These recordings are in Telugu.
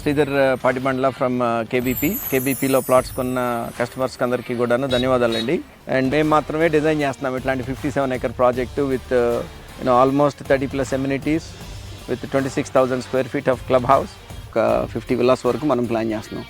శ్రీధర్ పాటిబండ్ల ఫ్రమ్ కేబీపీలో ప్లాట్స్ కొన్న కస్టమర్స్కి అందరికీ కూడాను ధన్యవాదాలండి. అండ్ మేము మాత్రమే డిజైన్ చేస్తున్నాం ఇట్లాంటి 57 acre project with almost 30+ amenities with 26,000 square feet of club house, ఒక 50 villas వరకు మనం ప్లాన్ చేస్తున్నాం.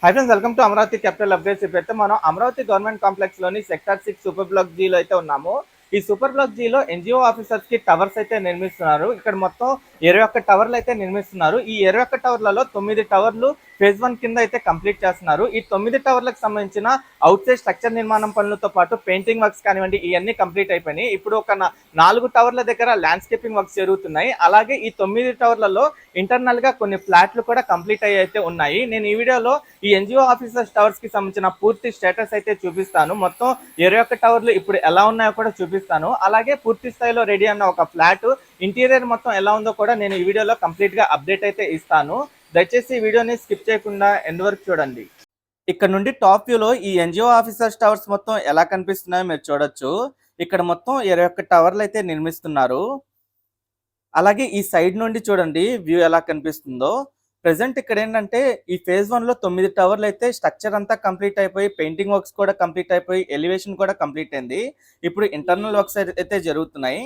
Hi friends, welcome to Amaravati capital updates. ఇప్పుడైతే మనం అమరావతి గవర్నమెంట్ కాంప్లెక్స్ లోని సెక్టార్ 6 సూపర్ బ్లాక్ జీలో అయితే ఉన్నాము. ఈ సూపర్ బ్లాక్ జీలో ఎన్జిఓ ఆఫీసర్స్ కి టవర్స్ అయితే నిర్మిస్తున్నారు. ఇక్కడ మొత్తం 21 టవర్లు అయితే నిర్మిస్తున్నారు. ఈ 21 టవర్లలో 9 టవర్లు ఫేజ్ 1 కింద అయితే కంప్లీట్ చేస్తున్నారు. ఈ 9 టవర్లకు సంబంధించిన అవుట్ సైడ్ స్ట్రక్చర్ నిర్మాణం పనులతో పాటు పెయింటింగ్ వర్క్స్ కానివ్వండి, ఇవన్నీ కంప్లీట్ అయిపోయినాయి. ఇప్పుడు ఒక 4 టవర్ల దగ్గర ల్యాండ్స్కేపింగ్ వర్క్స్ జరుగుతున్నాయి. అలాగే ఈ 9 టవర్లలో ఇంటర్నల్ గా కొన్ని ఫ్లాట్లు కూడా కంప్లీట్ అయ్యి అయితే ఉన్నాయి. నేను ఈ వీడియోలో ఈ ఎన్జిఓ ఆఫీసర్స్ టవర్స్ కి సంబంధించిన పూర్తి స్టేటస్ అయితే చూపిస్తాను. మొత్తం 21 టవర్లు ఇప్పుడు ఎలా ఉన్నాయో కూడా చూపిస్తాను. అలాగే పూర్తి స్థాయిలో రెడీ అన్న ఒక ఫ్లాట్ ఇంటీరియర్ మొత్తం ఎలా ఉందో కూడా నేను ఈ వీడియోలో కంప్లీట్ గా అప్డేట్ అయితే ఇస్తాను. దయచేసి ఈ వీడియోని స్కిప్ చేయకుండా ఎండ్ వరకు చూడండి. ఇక్కడ నుండి టాప్ వ్యూలో ఈ ఎన్జిఓ ఆఫీసర్స్ టవర్స్ మొత్తం ఎలా కనిపిస్తున్నాయో మీరు చూడొచ్చు. ఇక్కడ మొత్తం 21 టవర్లు అయితే నిర్మిస్తున్నారు. అలాగే ఈ సైడ్ నుండి చూడండి వ్యూ ఎలా కనిపిస్తుందో. ప్రెసెంట్ ఇక్కడ ఏంటంటే ఈ ఫేజ్ 1 లో 9 టవర్లు అయితే స్ట్రక్చర్ అంతా కంప్లీట్ అయిపోయి, పెయింటింగ్ వర్క్స్ కూడా కంప్లీట్ అయిపోయి, ఎలివేషన్ కూడా కంప్లీట్ అయింది. ఇప్పుడు ఇంటర్నల్ వర్క్స్ అయితే జరుగుతున్నాయి.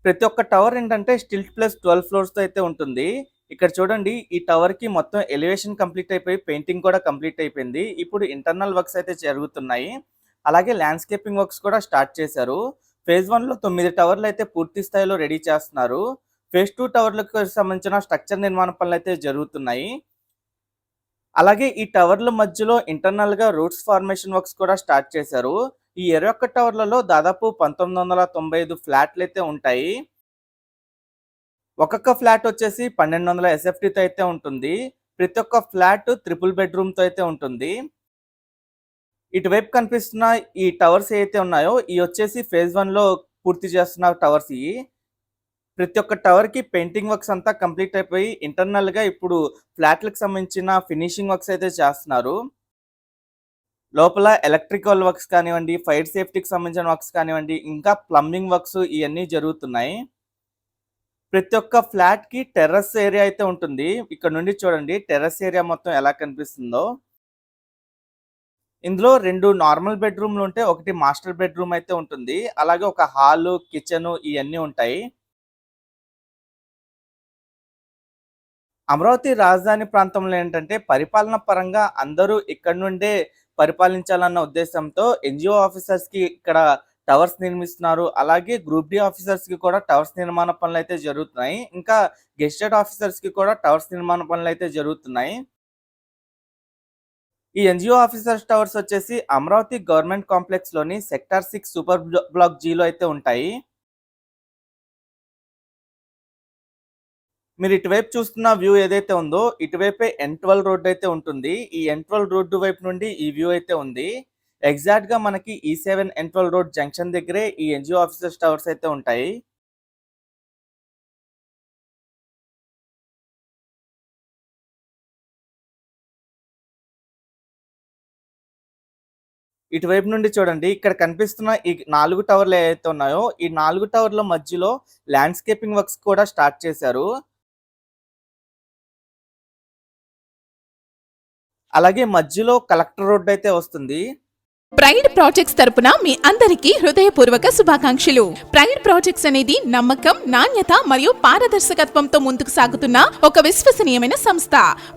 ప్రతి ఒక్క టవర్ ఏంటంటే స్టిల్ట్ ప్లస్ 12 floors తో అయితే ఉంటుంది. ఇక్కడ చూడండి, ఈ టవర్ కి మొత్తం ఎలివేషన్ కంప్లీట్ అయిపోయి, పెయింటింగ్ కూడా కంప్లీట్ అయిపోయింది. ఇప్పుడు ఇంటర్నల్ వర్క్స్ అయితే జరుగుతున్నాయి. అలాగే ల్యాండ్స్కేపింగ్ వర్క్స్ కూడా స్టార్ట్ చేశారు. ఫేజ్ 1 లో 9 టవర్లు అయితే పూర్తి స్థాయిలో రెడీ చేస్తున్నారు. ఫేజ్ 2 టవర్లకు సంబంధించిన స్ట్రక్చర్ నిర్మాణ పనులు అయితే జరుగుతున్నాయి. అలాగే ఈ టవర్ల మధ్యలో ఇంటర్నల్ గా రూట్స్ ఫార్మేషన్ వర్క్స్ కూడా స్టార్ట్ చేశారు. ఈ 21 టవర్లలో దాదాపు 1995 ఫ్లాట్లు అయితే ఉంటాయి. ఒక్కొక్క ఫ్లాట్ వచ్చేసి 1200 SFTతో అయితే ఉంటుంది. ప్రతి ఒక్క ఫ్లాట్ 3 bedroom తో అయితే ఉంటుంది. ఇటువైపు కనిపిస్తున్న ఈ టవర్స్ ఏవైతే ఉన్నాయో ఇవి వచ్చేసి ఫేజ్ 1 లో పూర్తి చేస్తున్న టవర్స్. ఇవి ప్రతి ఒక్క టవర్ కి పెయింటింగ్ వర్క్స్ అంతా కంప్లీట్ అయిపోయి ఇంటర్నల్ గా ఇప్పుడు ఫ్లాట్లకు సంబంధించిన ఫినిషింగ్ వర్క్స్ అయితే చేస్తున్నారు. లోపల ఎలక్ట్రికల్ వర్క్స్ కానివ్వండి, ఫైర్ సేఫ్టీకి సంబంధించిన వర్క్స్ కానివ్వండి, ఇంకా ప్లంబింగ్ వర్క్స్ ఇవన్నీ జరుగుతున్నాయి. ప్రతి ఒక్క ఫ్లాట్ కి టెర్రస్ ఏరియా అయితే ఉంటుంది. ఇక్కడ నుండి చూడండి టెర్రస్ ఏరియా మొత్తం ఎలా కనిపిస్తుందో. ఇందులో 2 నార్మల్ బెడ్రూమ్లు ఉంటే ఒకటి మాస్టర్ బెడ్రూమ్ అయితే ఉంటుంది. అలాగే ఒక హాల్, కిచెన్ ఇవన్నీ ఉంటాయి. అమరావతి రాజధాని ప్రాంతంలో ఏంటంటే పరిపాలన పరంగా అందరూ ఇక్కడ నుండే పరిపాలించాలన్న ఉద్దేశంతో ఎన్జిఓ ఆఫీసర్స్ కి ఇక్కడ టవర్స్ నిర్మిస్తున్నారు. అలాగే గ్రూప్ డి ఆఫీసర్స్ కి కూడా టవర్స్ నిర్మాణ పనులు అయితే జరుగుతున్నాయి. ఇంకా గెస్టెడ్ ఆఫీసర్స్ కి కూడా టవర్స్ నిర్మాణ పనులు అయితే జరుగుతున్నాయి. ఈ ఎన్జిఓ ఆఫీసర్స్ టవర్స్ వచ్చేసి అమరావతి గవర్నమెంట్ కాంప్లెక్స్ లోని సెక్టార్ 6 సూపర్ బ్లాక్ జీలో అయితే ఉంటాయి. మీరు ఇటువైపు చూస్తున్న వ్యూ ఏదైతే ఉందో ఇటువైపే N12 రోడ్ అయితే ఉంటుంది. ఈ N12 రోడ్డు వైపు నుండి ఈ వ్యూ అయితే ఉంది. ఎగ్జాక్ట్ గా మనకి E7 N12 రోడ్ జంక్షన్ దగ్గరే ఈ ఎన్జిఓ ఆఫీసర్స్ టవర్స్ అయితే ఉంటాయి. ఇటువైపు నుండి చూడండి, ఇక్కడ కనిపిస్తున్న ఈ 4 టవర్లు ఏవైతే ఉన్నాయో ఈ 4 టవర్ల మధ్యలో ల్యాండ్స్కేపింగ్ వర్క్స్ కూడా స్టార్ట్ చేశారు. అలాగే మధ్యలో కలెక్టర్ రోడ్ అయితే వస్తుంది. ప్రైడ్ ప్రాజెక్ట్స్ తరపున మీ అందరికీ హృదయపూర్వక శుభాకాంక్షలు. ప్రైడ్ ప్రాజెక్ట్స్ అనేది నమ్మకం, నాణ్యత మరియు పారదర్శకత్వంతో ముందుకు సాగుతున్న ఒక విశ్వసనీయమైన సంస్థ.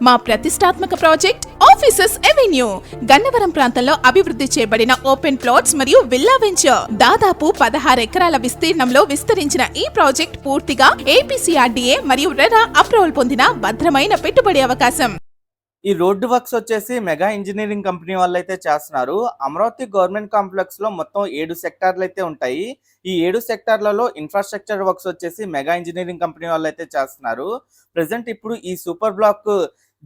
మా ప్రతిష్టాత్మక ప్రాజెక్ట్ ఆఫీసర్స్ ఎవెన్యూ గన్నవరం ప్రాంతంలో అభివృద్ధి చేయబడిన ఓపెన్ ప్లాట్స్ మరియు విల్లా వెంచర్. దాదాపు 16 ఎకరాల విస్తీర్ణంలో విస్తరించిన ఈ ప్రాజెక్ట్ పూర్తిగా APCRDA మరియు రెరా అప్రూవల్ పొందిన భద్రమైన పెట్టుబడి అవకాశం. ఈ రోడ్డు వర్క్స్ వచ్చేసి మెగా ఇంజనీరింగ్ కంపెనీ వాళ్ళు అయితే చేస్తున్నారు. అమరావతి గవర్నమెంట్ కాంప్లెక్స్ లో మొత్తం 7 సెక్టార్లు అయితే ఉంటాయి. ఈ 7 సెక్టార్లలో ఇన్ఫ్రాస్ట్రక్చర్ వర్క్స్ వచ్చేసి మెగా ఇంజనీరింగ్ కంపెనీ వాళ్ళు అయితే చేస్తున్నారు. ప్రెసెంట్ ఇప్పుడు ఈ సూపర్ బ్లాక్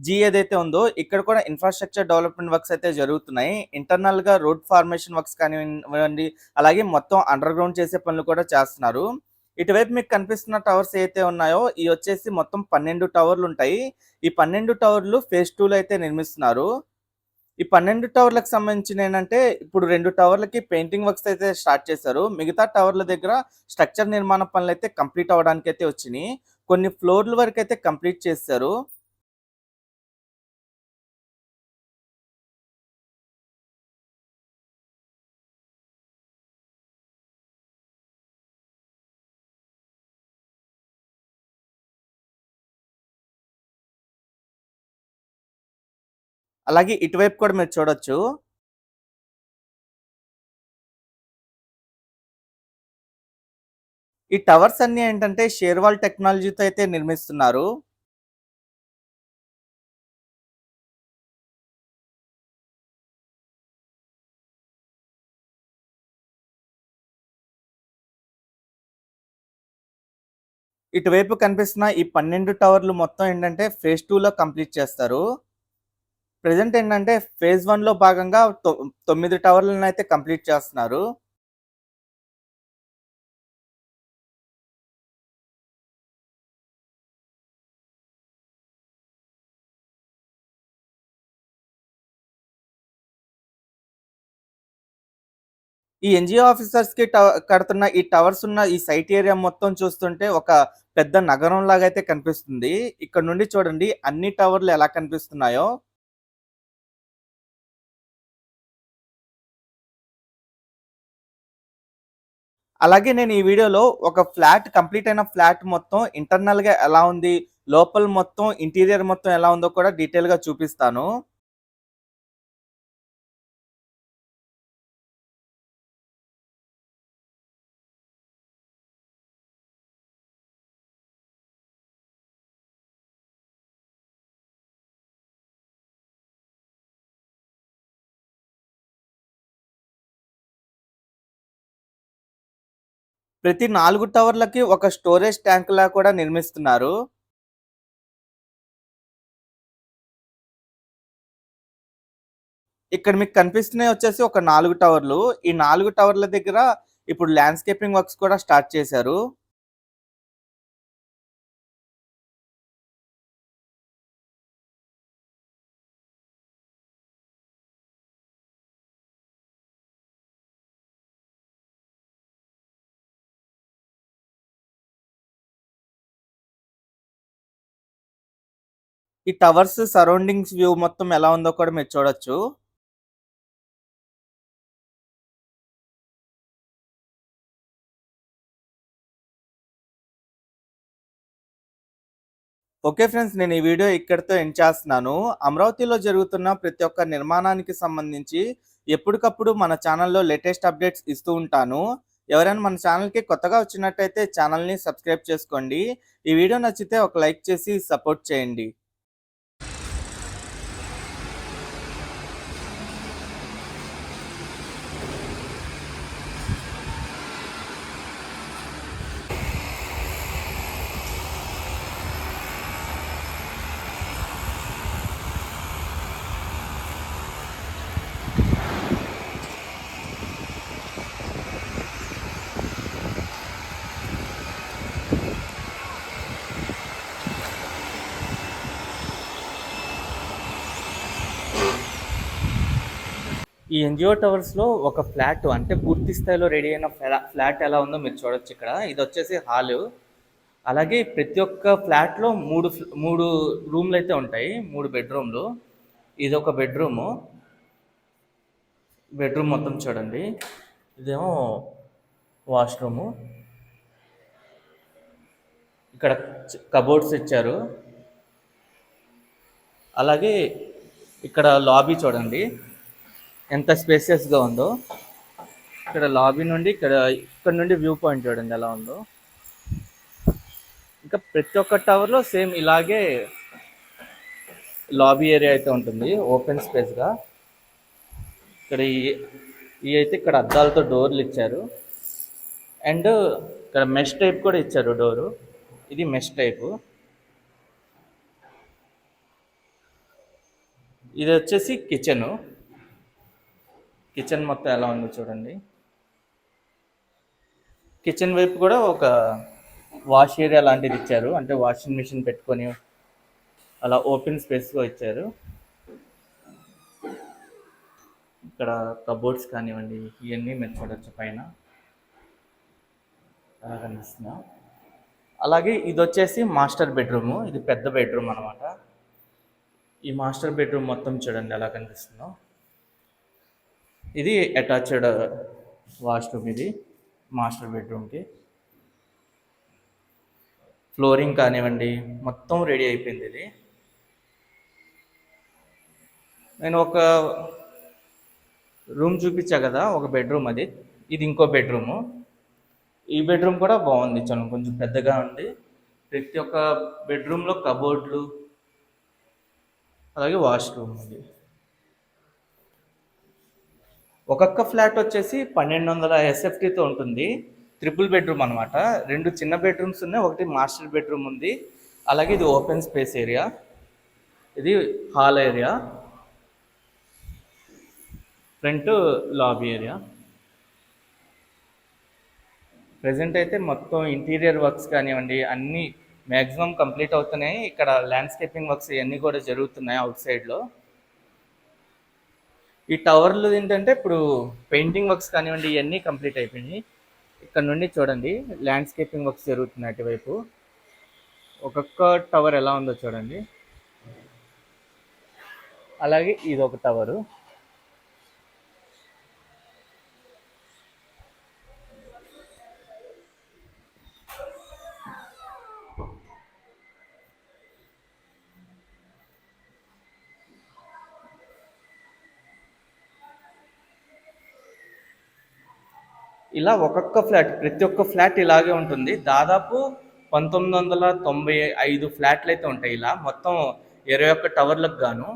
జీ ఏదైతే ఉందో ఇక్కడ కూడా ఇన్ఫ్రాస్ట్రక్చర్ డెవలప్మెంట్ వర్క్స్ అయితే జరుగుతున్నాయి. ఇంటర్నల్ గా రోడ్ ఫార్మేషన్ వర్క్స్ కానివ్వండి, అలాగే మొత్తం అండర్ గ్రౌండ్ చేసే పనులు కూడా చేస్తున్నారు. ఇటువైపు మీకు కనిపిస్తున్న టవర్స్ ఏవైతే ఉన్నాయో ఇవి వచ్చేసి మొత్తం 12 టవర్లు ఉంటాయి. ఈ 12 టవర్లు ఫేజ్ 2 లో అయితే నిర్మిస్తున్నారు. ఈ 12 టవర్లకు సంబంధించిన ఏంటంటే ఇప్పుడు 2 టవర్లకి పెయింటింగ్ వర్క్స్ అయితే స్టార్ట్ చేశారు. మిగతా టవర్ల దగ్గర స్ట్రక్చర్ నిర్మాణ పనులు అయితే కంప్లీట్ అవ్వడానికి అయితే వచ్చినాయి. కొన్ని ఫ్లోర్ల వరకు అయితే కంప్లీట్ చేశారు. అలాగే ఇటువైపు కూడా మీరు చూడొచ్చు. ఈ టవర్స్ అన్నీ ఏంటంటే షేర్వాల్ టెక్నాలజీతో అయితే నిర్మిస్తున్నారు. ఇటువైపు కనిపిస్తున్న ఈ 12 టవర్లు మొత్తం ఏంటంటే ఫేజ్ 2లో కంప్లీట్ చేస్తారు. ప్రెజెంట్ ఏంటంటే ఫేజ్ 1లో భాగంగా 9 టవర్లను అయితే కంప్లీట్ చేస్తున్నారు. ఈ ఎన్‌జీఓ ఆఫీసర్స్‌కి కడుతున్న ఈ టవర్స్ ఉన్న ఈ సైట్ ఏరియా మొత్తం చూస్తుంటే ఒక పెద్ద నగరంలాగా అయితే కనిపిస్తుంది. ఇక్కడ నుండి చూడండి అన్ని టవర్లు ఎలా కనిపిస్తున్నాయో. అలాగే నేను ఈ వీడియోలో ఒక ఫ్లాట్ కంప్లీట్ అయిన ఫ్లాట్ మొత్తం ఇంటర్నల్‌గా ఎలా ఉంది, లోపల మొత్తం ఇంటీరియర్ మొత్తం ఎలా ఉందో కూడా డీటెయిల్‌గా చూపిస్తాను. ప్రతి 4 టవర్లకి ఒక స్టోరేజ్ ట్యాంక్‌లా కూడా నిర్మిస్తున్నారు. ఇక్కడ మీకు కనిపిస్తున్నాయి వచ్చేసి ఒక 4 టవర్లు. ఈ 4 టవర్ల దగ్గర ఇప్పుడు ల్యాండ్‌స్కేపింగ్ వర్క్స్ కూడా స్టార్ట్ చేశారు. ఈ టవర్స్ సరౌండింగ్స్ వ్యూ మొత్తం ఎలా ఉందో కూడా మీరు చూడొచ్చు. ఓకే ఫ్రెండ్స్, నేను ఈ వీడియో ఇక్కడితో ఎండ్ చేస్తున్నాను. అమరావతిలో జరుగుతున్న ప్రతి ఒక్క నిర్మాణానికి సంబంధించి ఎప్పటికప్పుడు మన ఛానల్లో లేటెస్ట్ అప్డేట్స్ ఇస్తూ ఉంటాను. ఎవరైనా మన ఛానల్‌కి కొత్తగా వచ్చినట్టయితే ఛానల్‌ని సబ్స్క్రైబ్ చేసుకోండి. ఈ వీడియో నచ్చితే ఒక లైక్ చేసి సపోర్ట్ చేయండి. ఈ ఎన్‌జీఓ టవర్స్‌లో ఒక ఫ్లాట్ అంటే పూర్తి స్థాయిలో రెడీ అయిన ఫ్లాట్ ఎలా ఉందో మీరు చూడొచ్చు ఇక్కడ. ఇది వచ్చేసి హాలు. అలాగే ప్రతి ఒక్క ఫ్లాట్‌లో 3 రూమ్‌లు అయితే ఉంటాయి. 3 బెడ్‌రూమ్‌లు. ఇదొక బెడ్‌రూము. బెడ్‌రూమ్ మొత్తం చూడండి. ఇదేమో వాష్‌రూము. ఇక్కడ కబోర్డ్స్ ఇచ్చారు. అలాగే ఇక్కడ లాబీ చూడండి ఎంత స్పేసియస్‌గా ఉందో. ఇక్కడ లాబీ నుండి ఇక్కడ నుండి వ్యూ పాయింట్ చూడండి ఎలా ఉందో. ఇంకా ప్రతి ఒక్క టవర్లో సేమ్ ఇలాగే లాబీ ఏరియా అయితే ఉంటుంది ఓపెన్ స్పేస్‌గా. ఇక్కడ ఈ అయితే ఇక్కడ అద్దాలతో డోర్లు ఇచ్చారు. అండ్ ఇక్కడ మెష్ టైప్ కూడా ఇచ్చారు డోరు. ఇది మెష్ టైపు. ఇది వచ్చేసి కిచెను. కిచెన్ మొత్తం ఎలా ఉందో చూడండి. కిచెన్ వైపు కూడా ఒక వాష్ ఏరియా లాంటిది ఇచ్చారు. అంటే వాషింగ్ మిషన్ పెట్టుకొని అలా ఓపెన్ స్పేస్గా ఇచ్చారు. ఇక్కడ కబోర్డ్స్ కానివ్వండి ఇవన్నీ మీరు చూడొచ్చు పైన అలా కనిపిస్తుందా. అలాగే ఇది వచ్చేసి మాస్టర్ బెడ్రూము, ఇది పెద్ద బెడ్రూమ్ అనమాట. ఈ మాస్టర్ బెడ్రూమ్ మొత్తం చూడండి ఎలా కనిపిస్తుందో. ఇది అటాచ్డ్ వాష్రూమ్, ఇది మాస్టర్ బెడ్రూమ్కి. ఫ్లోరింగ్ కానివ్వండి మొత్తం రెడీ అయిపోయింది. ఇది నేను ఒక రూమ్ చూపించా కదా, ఒక బెడ్రూమ్ అది. ఇది ఇంకో బెడ్రూము. ఈ బెడ్రూమ్ కూడా బాగుంది, కొంచెం పెద్దగా ఉంది. ప్రతి ఒక్క బెడ్రూమ్లో కబోర్డ్లు అలాగే వాష్రూమ్ ఉంది. ఒక్కొక్క ఫ్లాట్ వచ్చేసి 1200 SFTతో ఉంటుంది. ట్రిపుల్ బెడ్రూమ్ అనమాట. 2 చిన్న బెడ్రూమ్స్ ఉన్నాయి, ఒకటి మాస్టర్ బెడ్రూమ్ ఉంది. అలాగే ఇది ఓపెన్ స్పేస్ ఏరియా, ఇది hall area, front lobby area. Present అయితే మొత్తం ఇంటీరియర్ వర్క్స్ కానివ్వండి అన్నీ మ్యాక్సిమం కంప్లీట్ అవుతున్నాయి. ఇక్కడ ల్యాండ్స్కేపింగ్ వర్క్స్ ఇవన్నీ కూడా జరుగుతున్నాయి అవుట్ సైడ్లో. ఈ టవర్లు ఏంటంటే ఇప్పుడు పెయింటింగ్ వర్క్స్ కానివ్వండి ఇవన్నీ కంప్లీట్ అయిపోయినాయి. ఇక్కడ నుండి చూడండి ల్యాండ్స్కేపింగ్ వర్క్స్ జరుగుతున్నాయి అటువైపు. ఒక్కొక్క టవర్ ఎలా ఉందో చూడండి. అలాగే ఇది ఒక టవరు. ఇలా ఒక్కొక్క ఫ్లాట్, ప్రతి ఒక్క ఫ్లాట్ ఇలాగే ఉంటుంది. దాదాపు 1995 ఫ్లాట్లు అయితే ఉంటాయి ఇలా మొత్తం 21 టవర్లకు గాను.